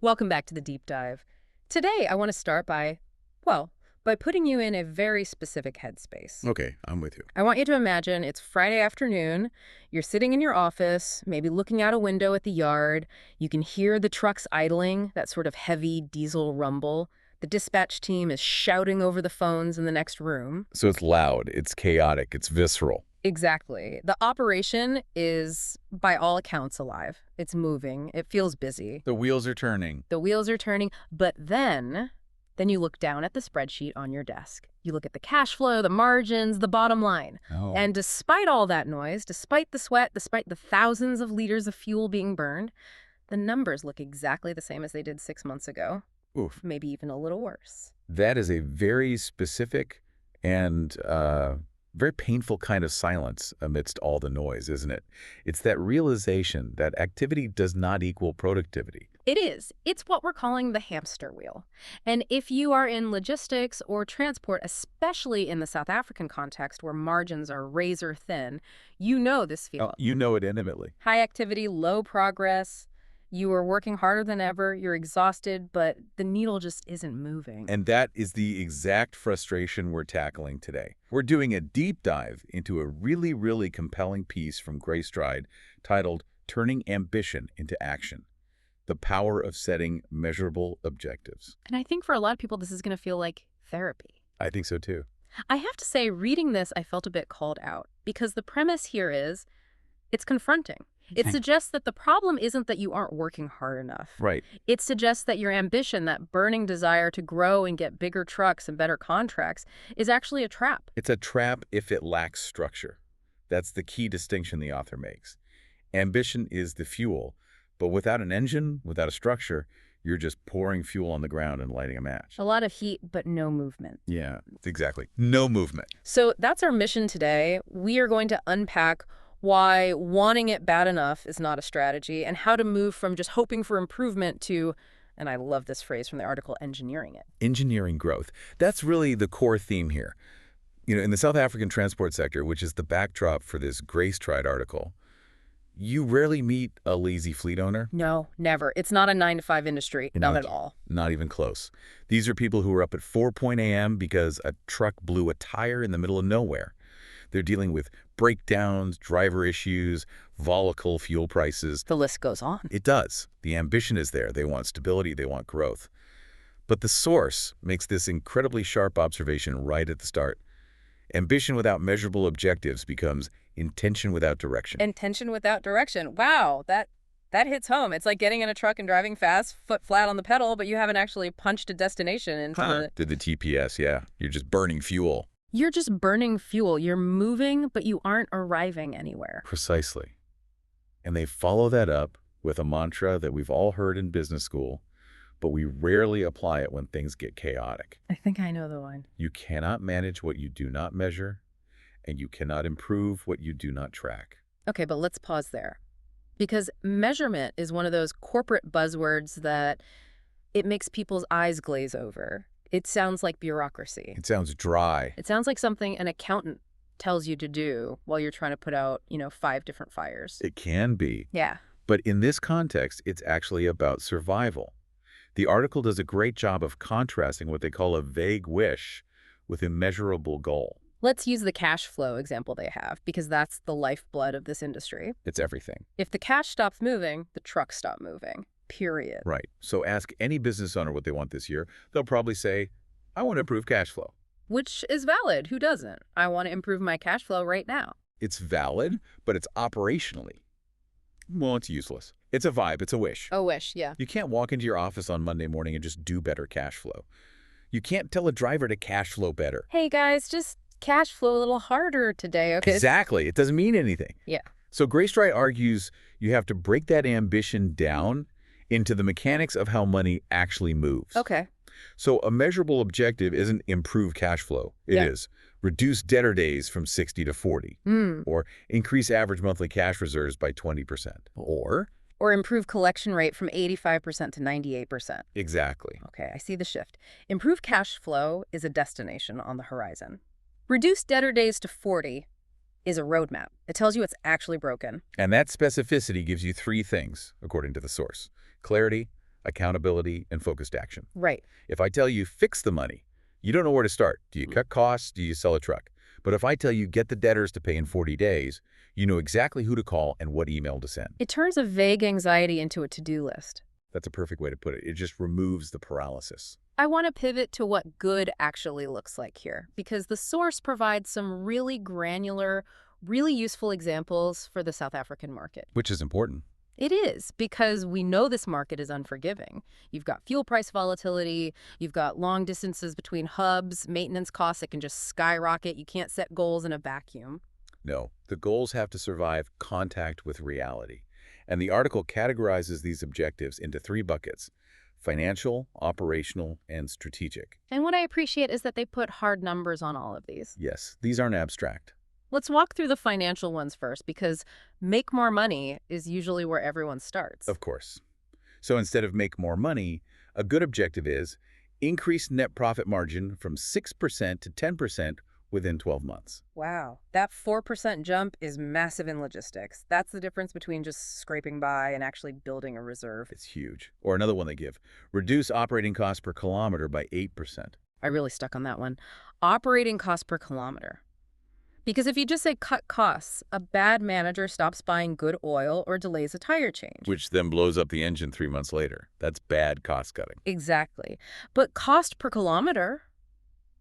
Welcome back to the deep dive. Today, I want to start by putting you in a very specific headspace. Okay, I'm with you. I want you to imagine it's Friday afternoon, you're sitting in your office, maybe looking out a window at the yard, you can hear the trucks idling, that sort of heavy diesel rumble. The dispatch team is shouting over the phones in the next room. So it's loud, it's chaotic, it's visceral. Exactly. The operation is, by all accounts, alive. It's moving. It feels busy. The wheels are turning. The wheels are turning, but then you look down at the spreadsheet on your desk. You look at the cash flow, the margins, the bottom line. Oh. And despite all that noise, despite the sweat, despite the thousands of liters of fuel being burned, the numbers look exactly the same as they did 6 months ago. Oof. Maybe even a little worse. That is a very specific and very painful kind of silence amidst all the noise, isn't it? It's that realization that activity does not equal productivity. It is. It's what we're calling the hamster wheel. And if you are in logistics or transport, especially in the South African context where margins are razor thin, you know this feeling. Oh, you know it intimately. High activity, low progress. You are working harder than ever. You're exhausted, but the needle just isn't moving. And that is the exact frustration we're tackling today. We're doing a deep dive into a really, really compelling piece from Greystride titled Turning Ambition into Action: The Power of Setting Measurable Objectives. And I think for a lot of people, this is going to feel like therapy. I think so too. I have to say, reading this, I felt a bit called out because the premise here is it's confronting. It suggests that the problem isn't that you aren't working hard enough. Right. It suggests that your ambition, that burning desire to grow and get bigger trucks and better contracts, is actually a trap. It's a trap if it lacks structure. That's the key distinction the author makes. Ambition is the fuel, but without an engine, without a structure, you're just pouring fuel on the ground and lighting a match. A lot of heat, but no movement. Yeah, exactly. No movement. So that's our mission today. We are going to unpack why wanting it bad enough is not a strategy, and how to move from just hoping for improvement to, and I love this phrase from the article, engineering it. Engineering growth. That's really the core theme here. You know, in the South African transport sector, which is the backdrop for this Greystride article, you rarely meet a lazy fleet owner. No, never. It's not a 9-to-5 industry. Not at all. Not even close. These are people who are up at 4 a.m. because a truck blew a tire in the middle of nowhere. They're dealing with breakdowns, driver issues, volatile fuel prices. The list goes on. It does. The ambition is there. They want stability. They want growth. But the source makes this incredibly sharp observation right at the start. Ambition without measurable objectives becomes intention without direction. Intention without direction. Wow, that hits home. It's like getting in a truck and driving fast, foot flat on the pedal, but you haven't actually punched a destination into To the TPS, yeah. You're just burning fuel. You're just burning fuel. You're moving, but you aren't arriving anywhere. Precisely. And they follow that up with a mantra that we've all heard in business school, but we rarely apply it when things get chaotic. I think I know the one. You cannot manage what you do not measure, and you cannot improve what you do not track. Okay, but let's pause there. Because measurement is one of those corporate buzzwords that it makes people's eyes glaze over. It sounds like bureaucracy. It sounds dry. It sounds like something an accountant tells you to do while you're trying to put out, 5 different fires. It can be. Yeah. But in this context, it's actually about survival. The article does a great job of contrasting what they call a vague wish with a measurable goal. Let's use the cash flow example they have, because that's the lifeblood of this industry. It's everything. If the cash stops moving, the trucks stop moving. Period. Right. So ask any business owner what they want this year. They'll probably say, I want to improve cash flow. Which is valid. Who doesn't? I want to improve my cash flow right now. It's valid, but it's operationally, well, it's useless. It's a vibe. It's a wish. A wish, yeah. You can't walk into your office on Monday morning and just do better cash flow. You can't tell a driver to cash flow better. Hey, guys, just cash flow a little harder today, okay? Exactly. It doesn't mean anything. Yeah. So Greystride argues you have to break that ambition down into the mechanics of how money actually moves. Okay. So a measurable objective isn't improve cash flow. It is reduce debtor days from 60 to 40, or increase average monthly cash reserves by 20%, or improve collection rate from 85% to 98%. Exactly. Okay, I see the shift. Improve cash flow is a destination on the horizon. Reduce debtor days to 40 is a roadmap. It tells you it's actually broken. And that specificity gives you 3 things, according to the source: clarity, accountability, and focused action. Right. If I tell you fix the money, you don't know where to start. Do you cut costs? Do you sell a truck? But if I tell you get the debtors to pay in 40 days, you know exactly who to call and what email to send. It turns a vague anxiety into a to-do list. That's a perfect way to put it. It just removes the paralysis. I want to pivot to what good actually looks like here, because the source provides some really granular, really useful examples for the South African market. Which is important. It is, because we know this market is unforgiving. You've got fuel price volatility, you've got long distances between hubs, maintenance costs that can just skyrocket. You can't set goals in a vacuum. No, the goals have to survive contact with reality. And the article categorizes these objectives into 3 buckets: financial, operational, and strategic. And what I appreciate is that they put hard numbers on all of these. Yes, these aren't abstract. Let's walk through the financial ones first, because make more money is usually where everyone starts. Of course. So instead of make more money, a good objective is increase net profit margin from 6% to 10% within 12 months. Wow, that 4% jump is massive in logistics. That's the difference between just scraping by and actually building a reserve. It's huge. Or another one they give, reduce operating costs per kilometer by 8%. I really stuck on that one. Operating cost per kilometer. Because if you just say cut costs, a bad manager stops buying good oil or delays a tire change. Which then blows up the engine 3 months later. That's bad cost cutting. Exactly. But cost per kilometer,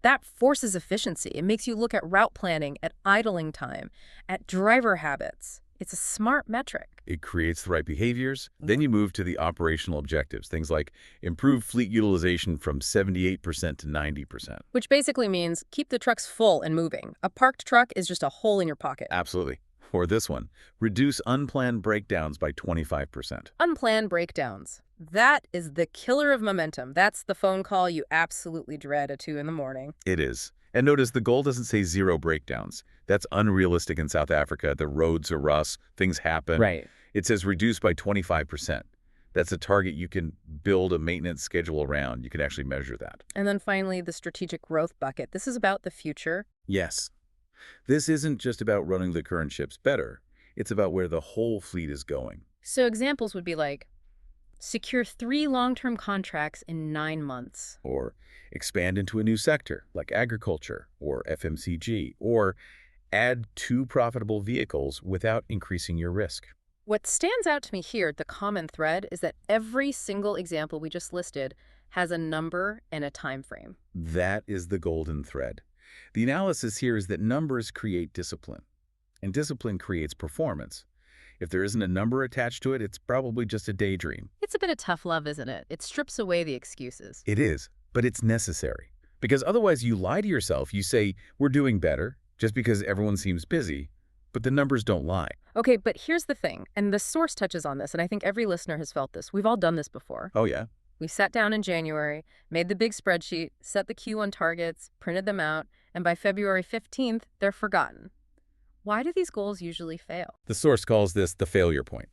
that forces efficiency. It makes you look at route planning, at idling time, at driver habits. It's a smart metric. It creates the right behaviors. Then you move to the operational objectives, things like improve fleet utilization from 78% to 90%. Which basically means keep the trucks full and moving. A parked truck is just a hole in your pocket. Absolutely. Or this one, reduce unplanned breakdowns by 25%. Unplanned breakdowns. That is the killer of momentum. That's the phone call you absolutely dread at 2 in the morning. It is. And notice the goal doesn't say 0 breakdowns. That's unrealistic in South Africa. The roads are rough, things happen. Right. It says reduce by 25%. That's a target you can build a maintenance schedule around. You can actually measure that. And then finally, the strategic growth bucket. This is about the future. Yes. This isn't just about running the current ships better. It's about where the whole fleet is going. So examples would be like, secure 3 long-term contracts in 9 months. Or expand into a new sector like agriculture or FMCG, or add 2 profitable vehicles without increasing your risk. What stands out to me here, the common thread, is that every single example we just listed has a number and a time frame. That is the golden thread. The analysis here is that numbers create discipline, and discipline creates performance. If there isn't a number attached to it, it's probably just a daydream. It's a bit of tough love, isn't it? It strips away the excuses. It is, but it's necessary. Because otherwise you lie to yourself. You say, we're doing better, just because everyone seems busy, but the numbers don't lie. Okay, but here's the thing, and the source touches on this, and I think every listener has felt this. We've all done this before. Oh, yeah? We sat down in January, made the big spreadsheet, set the Q1 targets, printed them out, and by February 15th, they're forgotten. Why do these goals usually fail? The source calls this the failure point.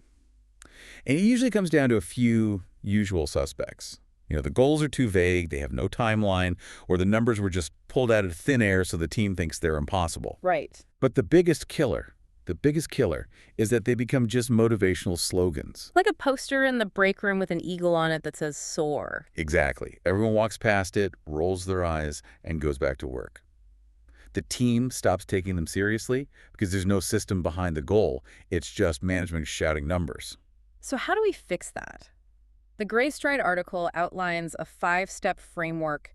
And it usually comes down to a few usual suspects. The goals are too vague, they have no timeline, or the numbers were just pulled out of thin air so the team thinks they're impossible. Right. But the biggest killer is that they become just motivational slogans. Like a poster in the break room with an eagle on it that says soar. Exactly. Everyone walks past it, rolls their eyes, and goes back to work. The team stops taking them seriously because there's no system behind the goal. It's just management shouting numbers. So how do we fix that? The Greystride article outlines a 5-step framework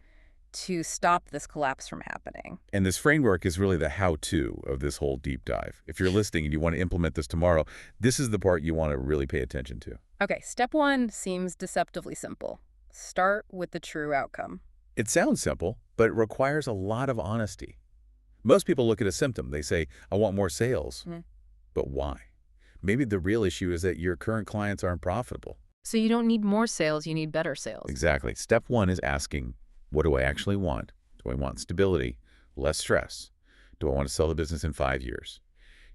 to stop this collapse from happening. And this framework is really the how-to of this whole deep dive. If you're listening and you want to implement this tomorrow, this is the part you want to really pay attention to. Okay, step 1 seems deceptively simple. Start with the true outcome. It sounds simple, but it requires a lot of honesty. Most people look at a symptom. They say, I want more sales. But why? Maybe the real issue is that your current clients aren't profitable. So you don't need more sales, you need better sales. Exactly. Step 1 is asking, what do I actually want? Do I want stability, less stress? Do I want to sell the business in 5 years?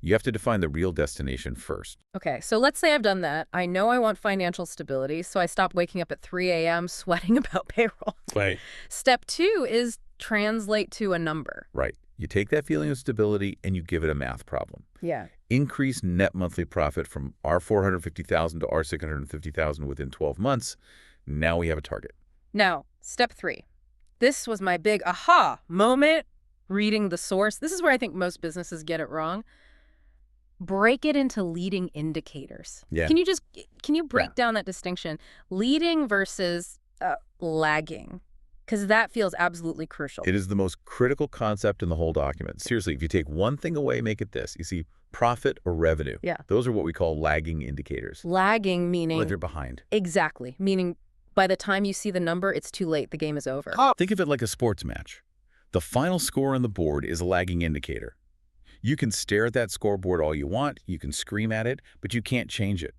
You have to define the real destination first. Okay, so let's say I've done that. I know I want financial stability, so I stop waking up at 3 a.m. sweating about payroll. Right. Step 2 is translate to a number. Right. You take that feeling of stability and you give it a math problem. Yeah. Increase net monthly profit from R450,000 to R650,000 within 12 months. Now we have a target. Now, step 3. This was my big aha moment, reading the source. This is where I think most businesses get it wrong. Break it into leading indicators. Yeah. Can you break down that distinction? Leading versus lagging, because that feels absolutely crucial. It is the most critical concept in the whole document. Seriously, if you take one thing away, make it this. You see, profit or revenue. Yeah. Those are what we call lagging indicators. Lagging meaning... Like they're behind. Exactly. Meaning by the time you see the number, it's too late. The game is over. Think of it like a sports match. The final score on the board is a lagging indicator. You can stare at that scoreboard all you want, you can scream at it, but you can't change it.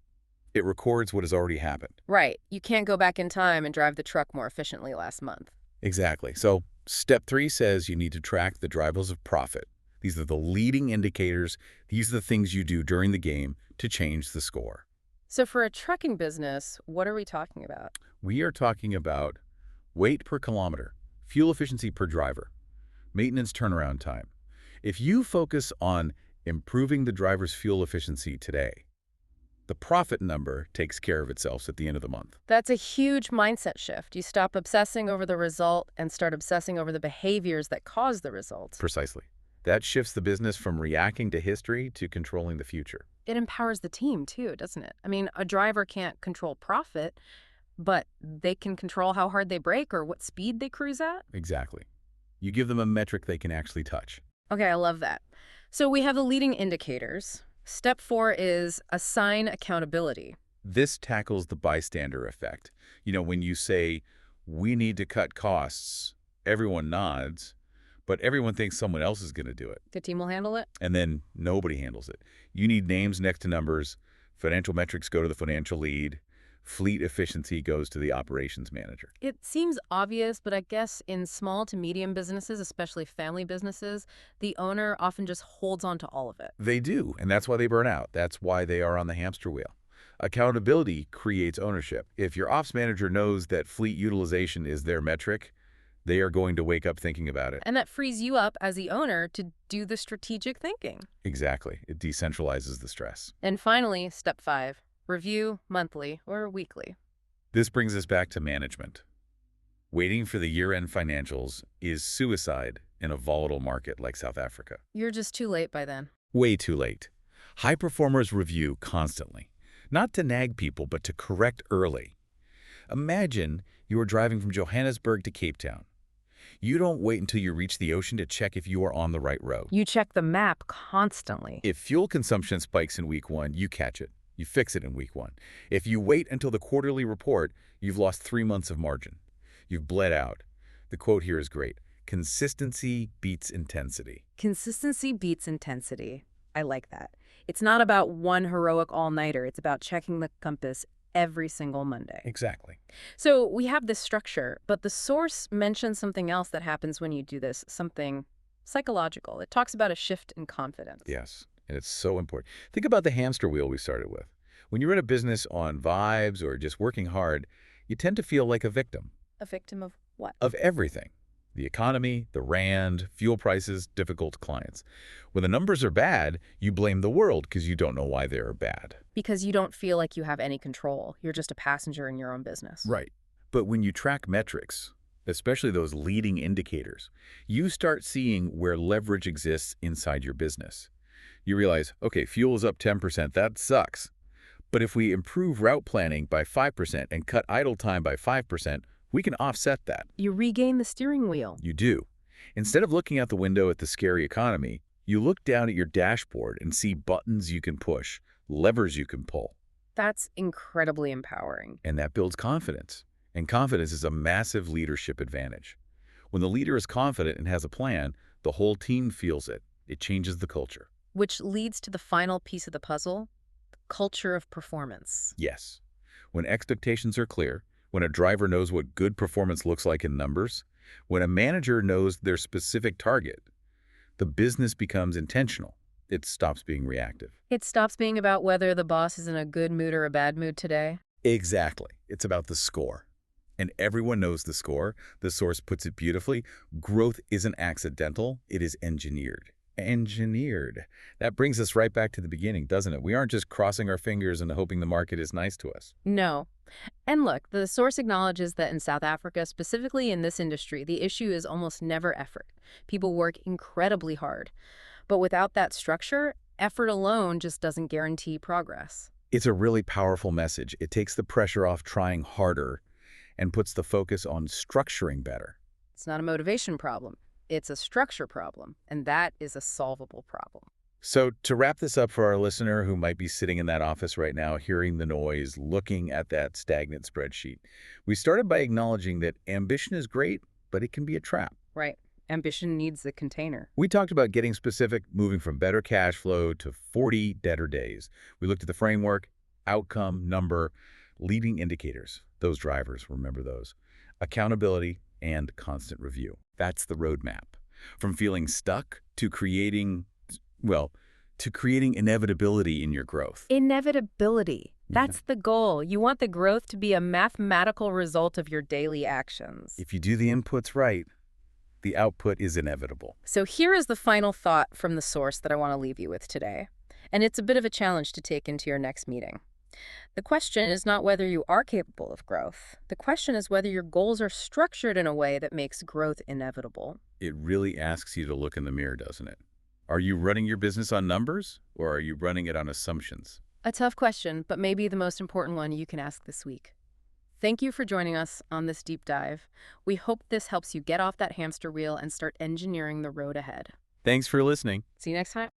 It records what has already happened. Right. You can't go back in time and drive the truck more efficiently last month. Exactly. So step 3 says you need to track the drivers of profit. These are the leading indicators. These are the things you do during the game to change the score. So for a trucking business, what are we talking about? We are talking about weight per kilometer, fuel efficiency per driver, maintenance turnaround time. If you focus on improving the driver's fuel efficiency today, the profit number takes care of itself at the end of the month. That's a huge mindset shift. You stop obsessing over the result and start obsessing over the behaviors that cause the result. Precisely. That shifts the business from reacting to history to controlling the future. It empowers the team too, doesn't it? I mean, a driver can't control profit, but they can control how hard they brake or what speed they cruise at. Exactly. You give them a metric they can actually touch. Okay, I love that. So we have the leading indicators. Step 4 is assign accountability. This tackles the bystander effect. You know, when you say, we need to cut costs, everyone nods, but everyone thinks someone else is going to do it. The team will handle it? And then nobody handles it. You need names next to numbers. Financial metrics go to the financial lead. Fleet efficiency goes to the operations manager. It seems obvious, but I guess in small to medium businesses, especially family businesses, the owner often just holds on to all of it. They do, and that's why they burn out. That's why they are on the hamster wheel. Accountability creates ownership. If your ops manager knows that fleet utilization is their metric, they are going to wake up thinking about it. And that frees you up as the owner to do the strategic thinking. Exactly. It decentralizes the stress. And finally, step 5, review monthly or weekly. This brings us back to management. Waiting for the year-end financials is suicide in a volatile market like South Africa. You're just too late by then. Way too late. High performers review constantly, not to nag people, but to correct early. Imagine you are driving from Johannesburg to Cape Town. You don't wait until you reach the ocean to check if you are on the right road. You check the map constantly. If fuel consumption spikes in week 1, you catch it. You fix it in week 1. If you wait until the quarterly report, you've lost 3 months of margin. You've bled out. The quote here is great. Consistency beats intensity. Consistency beats intensity. I like that. It's not about one heroic all-nighter. It's about checking the compass every single Monday. Exactly. So we have this structure, but the source mentions something else that happens when you do this, something psychological. It talks about a shift in confidence. Yes, and it's so important. Think about the hamster wheel we started with. When you're in a business on vibes or just working hard, you tend to feel like a victim. A victim of what? Of everything. The economy, the rand, fuel prices, difficult clients. When the numbers are bad, you blame the world because you don't know why they're bad. Because you don't feel like you have any control. You're just a passenger in your own business. Right. But when you track metrics, especially those leading indicators, you start seeing where leverage exists inside your business. You realize, okay, fuel is up 10%, that sucks. But if we improve route planning by 5% and cut idle time by 5%, we can offset that. You regain the steering wheel. You do. Instead of looking out the window at the scary economy, you look down at your dashboard and see buttons you can push, levers you can pull. That's incredibly empowering. And that builds confidence. And confidence is a massive leadership advantage. When the leader is confident and has a plan, the whole team feels it. It changes the culture. Which leads to the final piece of the puzzle, the culture of performance. Yes. When expectations are clear, when a driver knows what good performance looks like in numbers, when a manager knows their specific target, the business becomes intentional. It stops being reactive. It stops being about whether the boss is in a good mood or a bad mood today. Exactly. It's about the score. And everyone knows the score. The source puts it beautifully. Growth isn't accidental. It is engineered. Engineered. That brings us right back to the beginning, doesn't it? We aren't just crossing our fingers and hoping the market is nice to us. No. And look, the source acknowledges that in South Africa, specifically in this industry, the issue is almost never effort. People work incredibly hard. But without that structure, effort alone just doesn't guarantee progress. It's a really powerful message. It takes the pressure off trying harder and puts the focus on structuring better. It's not a motivation problem. It's a structure problem, and that is a solvable problem. So to wrap this up for our listener who might be sitting in that office right now, hearing the noise, looking at that stagnant spreadsheet, we started by acknowledging that ambition is great, but it can be a trap. Right. Ambition needs a container. We talked about getting specific, moving from better cash flow to 40 debtor days. We looked at the framework, outcome, number, leading indicators, those drivers, remember those, accountability, and constant review. That's the roadmap. From feeling stuck to creating, well, to creating inevitability in your growth. Inevitability. That's the goal. You want the growth to be a mathematical result of your daily actions. If you do the inputs right, the output is inevitable. So here is the final thought from the source that I want to leave you with today. And it's a bit of a challenge to take into your next meeting. The question is not whether you are capable of growth. The question is whether your goals are structured in a way that makes growth inevitable. It really asks you to look in the mirror, doesn't it? Are you running your business on numbers, or are you running it on assumptions? A tough question, but maybe the most important one you can ask this week. Thank you for joining us on this deep dive. We hope this helps you get off that hamster wheel and start engineering the road ahead. Thanks for listening. See you next time.